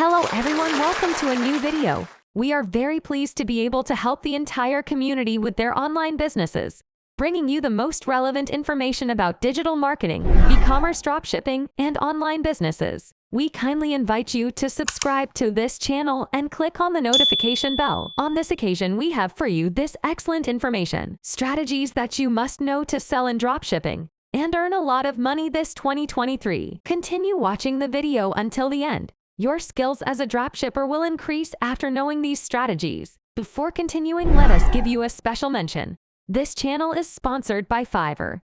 Hello everyone, welcome to a new video. We are very pleased to be able to help the entire community with their online businesses, bringing you the most relevant information about digital marketing, e-commerce dropshipping, and online businesses. We kindly invite you to subscribe to this channel and click on the notification bell. On this occasion, we have for you this excellent information, strategies that you must know to sell in dropshipping and earn a lot of money this 2023. Continue watching the video until the end. Your skills as a dropshipper will increase after knowing these strategies. Before continuing, let us give you a special mention. This channel is sponsored by Fiverr.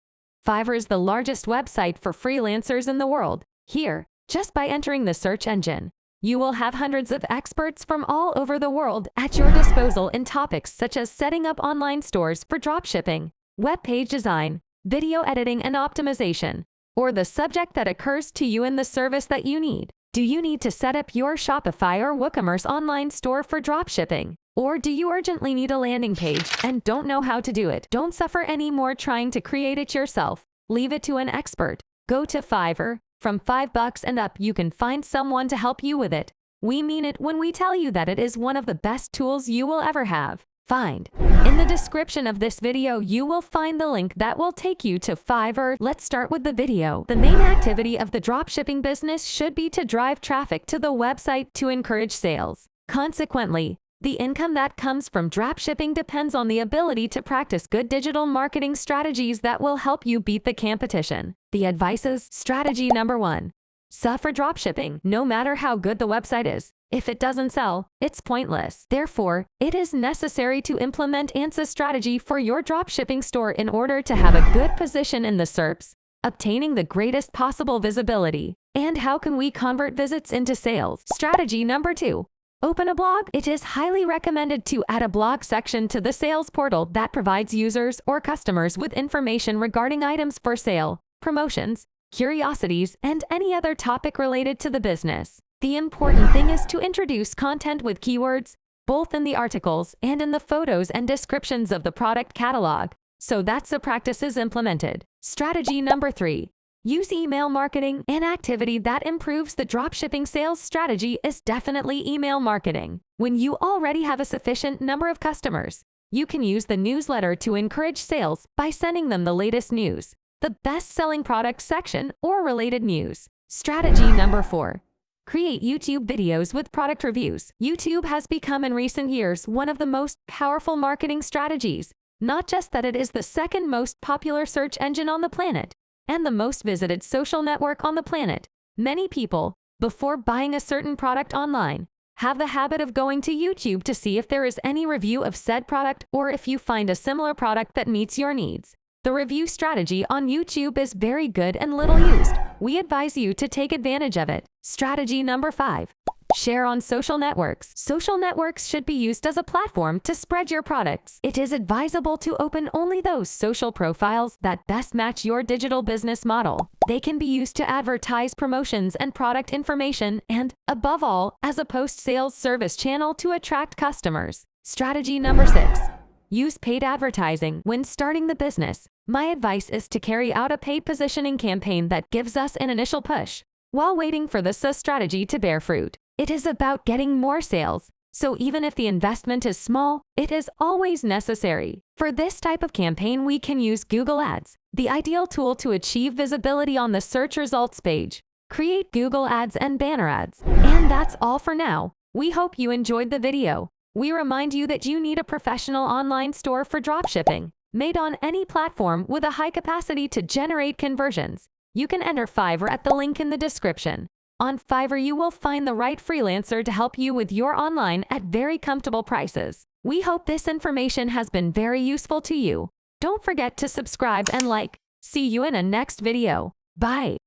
Fiverr is the largest website for freelancers in the world. Here, just by entering the search engine, you will have hundreds of experts from all over the world at your disposal in topics such as setting up online stores for dropshipping, web page design, video editing and optimization, or the subject that occurs to you in the service that you need. Do you need to set up your Shopify or Ecommerce online store for dropshipping? Or do you urgently need a landing page and don't know how to do it? Don't suffer anymore trying to create it yourself. Leave it to an expert. Go to Fiverr. From $5 and up, you can find someone to help you with it. We mean it when we tell you that it is one of the best tools you will ever have. Find. In the description of this video, you will find the link that will take you to Fiverr. Let's start with the video. The main activity of the dropshipping business should be to drive traffic to the website to encourage sales. Consequently, the income that comes from dropshipping depends on the ability to practice good digital marketing strategies that will help you beat the competition. The advice is strategy number 1. Sell for dropshipping. No matter how good the website is, if it doesn't sell, it's pointless. Therefore, it is necessary to implement ANSA strategy for your dropshipping store in order to have a good position in the SERPs, obtaining the greatest possible visibility. And how can we convert visits into sales? Strategy number 2. Open a blog. It is highly recommended to add a blog section to the sales portal that provides users or customers with information regarding items for sale, promotions, curiosities, and any other topic related to the business. The important thing is to introduce content with keywords, both in the articles and in the photos and descriptions of the product catalog, so that the practice is implemented. Strategy number 3. Use email marketing. An activity that improves the dropshipping sales strategy is definitely email marketing. When you already have a sufficient number of customers, you can use the newsletter to encourage sales by sending them the latest news, the best-selling product section, or related news. Strategy number 4. Create YouTube videos with product reviews. YouTube has become in recent years one of the most powerful marketing strategies. Not just that it is the second most popular search engine on the planet and the most visited social network on the planet. Many people, before buying a certain product online, have the habit of going to YouTube to see if there is any review of said product or if you find a similar product that meets your needs. The review strategy on YouTube is very good and little used. We advise you to take advantage of it. Strategy number 5. Share on social networks. Social networks should be used as a platform to spread your products. It is advisable to open only those social profiles that best match your digital business model. They can be used to advertise promotions and product information and, above all, as a post-sales service channel to attract customers. Strategy number 6. Use paid advertising. When starting the business, my advice is to carry out a paid positioning campaign that gives us an initial push while waiting for the strategy to bear fruit. It is about getting more sales, so even if the investment is small, it is always necessary. For this type of campaign, we can use Google Ads, the ideal tool to achieve visibility on the search results page. Create Google Ads and banner ads. And that's all for now. We hope you enjoyed the video. We remind you that you need a professional online store for dropshipping, made on any platform with a high capacity to generate conversions. You can enter Fiverr at the link in the description. On Fiverr, you will find the right freelancer to help you with your online at very comfortable prices. We hope this information has been very useful to you. Don't forget to subscribe and like. See you in a next video. Bye.